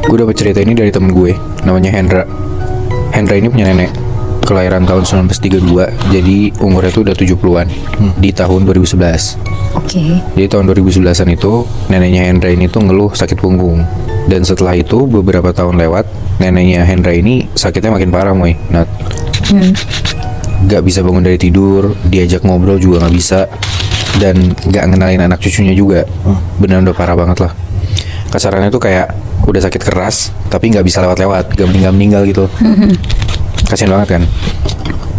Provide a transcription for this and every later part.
Gue dapet cerita ini dari temen gue, namanya Hendra. Hendra ini punya nenek, kelahiran tahun 1932, jadi umurnya tuh udah 70-an di tahun 2011. Oke. Jadi tahun 2011-an itu neneknya Hendra ini tuh ngeluh sakit punggung. Dan setelah itu beberapa tahun lewat, neneknya Hendra ini sakitnya makin parah, Moy. Nah, gak bisa bangun dari tidur, diajak ngobrol juga gak bisa, dan gak ngenalin anak cucunya juga. Beneran udah parah banget lah. Kasarannya tuh kayak udah sakit keras, tapi gak bisa lewat-lewat, gak meninggal gitu. Kasian banget kan.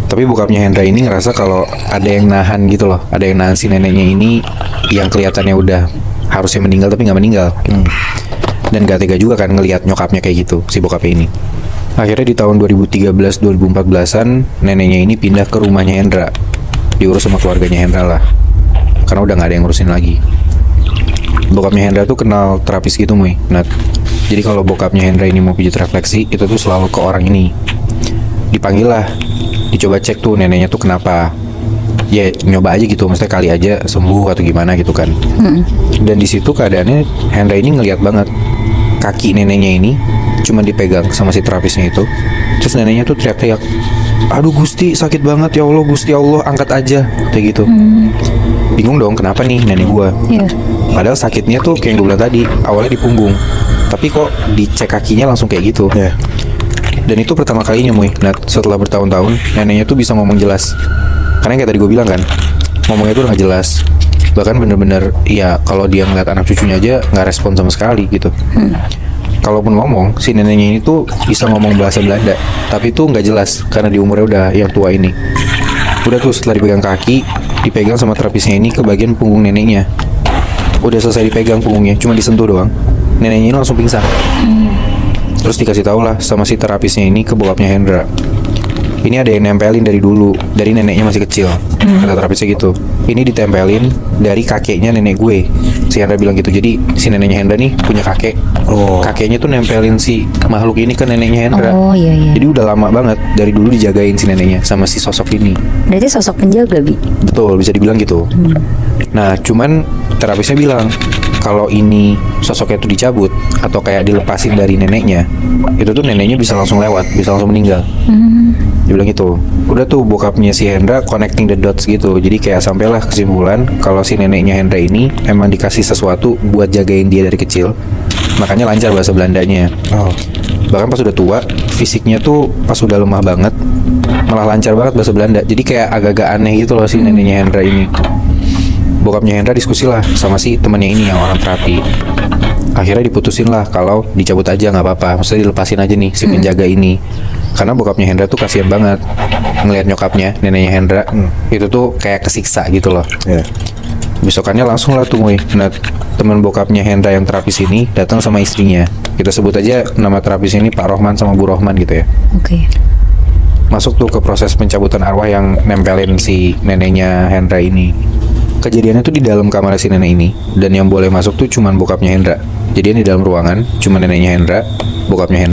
Tapi bokapnya Hendra ini ngerasa kalau ada yang nahan gitu loh, ada yang nahan si neneknya ini yang kelihatannya udah harusnya meninggal tapi nggak meninggal. Dan gak tega juga kan ngelihat nyokapnya kayak gitu, si bokapnya ini. Akhirnya di tahun 2013-2014an neneknya ini pindah ke rumahnya Hendra, diurus sama keluarganya Hendra lah, karena udah nggak ada yang ngurusin lagi. Bokapnya Hendra tuh kenal terapis gitu, Moy. Nah, jadi kalau bokapnya Hendra ini mau pijat refleksi, itu tuh selalu ke orang ini. Dipanggil lah, dicoba cek tuh neneknya tuh kenapa. Ya nyoba aja gitu, maksudnya kali aja sembuh atau gimana gitu kan. Dan di situ keadaannya Hendra ini ngeliat banget kaki neneknya ini cuma dipegang sama si terapisnya itu. Terus neneknya tuh teriak-teriak, "Aduh Gusti, sakit banget ya Allah, Gusti Allah, angkat aja," kayak gitu. Bingung dong kenapa nih nenek gua. Padahal sakitnya tuh kayak yang gue bilang tadi, awalnya di punggung, tapi kok dicek kakinya langsung kayak gitu. Dan itu pertama kalinya, Moy. Nah, setelah bertahun-tahun neneknya tuh bisa ngomong jelas. Karena yang kayak tadi gue bilang kan, ngomongnya tuh udah gak jelas. Bahkan bener-bener ya kalau dia ngeliat anak cucunya aja gak respon sama sekali gitu. Kalaupun ngomong, si neneknya ini tuh bisa ngomong bahasa Belanda, tapi tuh gak jelas karena di umurnya udah yang tua ini. Udah tuh setelah dipegang kaki, dipegang sama terapisnya ini ke bagian punggung neneknya. Udah selesai dipegang punggungnya, cuma disentuh doang, neneknya ini langsung pingsan. Terus dikasih tau lah sama si terapisnya ini ke bokapnya Hendra, ini ada yang nempelin dari dulu, dari neneknya masih kecil. Kata terapisnya gitu, ini ditempelin dari kakeknya nenek gue. Si Hendra bilang gitu. Jadi si neneknya Hendra nih punya kakek. Kakeknya tuh nempelin si makhluk ini ke neneknya Hendra. Iya. Jadi udah lama banget, dari dulu dijagain si neneknya sama si sosok ini. Berarti sosok penjaga, Bi? Betul, bisa dibilang gitu. Nah, cuman terapisnya bilang kalau ini sosoknya tuh dicabut atau kayak dilepasin dari neneknya, itu tuh neneknya bisa langsung lewat, bisa langsung meninggal. Dia bilang gitu. Udah tuh bokapnya si Hendra connecting the dots gitu. Jadi kayak sampailah kesimpulan kalau si neneknya Hendra ini emang dikasih sesuatu buat jagain dia dari kecil, makanya lancar bahasa Belandanya. Bahkan pas udah tua, fisiknya tuh pas udah lemah banget malah lancar banget bahasa Belanda. Jadi kayak agak-agak aneh gitu loh si neneknya Hendra ini. Bokapnya Hendra diskusi lah sama si temannya ini yang orang terapi. Akhirnya diputusin lah kalau dicabut aja nggak apa-apa, maksudnya dilepasin aja nih si penjaga ini. Karena bokapnya Hendra tuh kasihan banget ngelihat nyokapnya, neneknya Hendra, itu tuh kayak kesiksa gitu loh. Besokannya langsung lah tuh, nah teman bokapnya Hendra yang terapis ini datang sama istrinya. Kita sebut aja nama terapis ini Pak Rohman sama Bu Rohman gitu ya. Masuk tuh ke proses pencabutan arwah yang nempelin si neneknya Hendra ini. Kejadiannya tuh di dalam kamar si nenek ini, dan yang boleh masuk tuh cuman bokapnya Hendra. Jadi di dalam ruangan, cuman neneknya Hendra, bokapnya Hendra.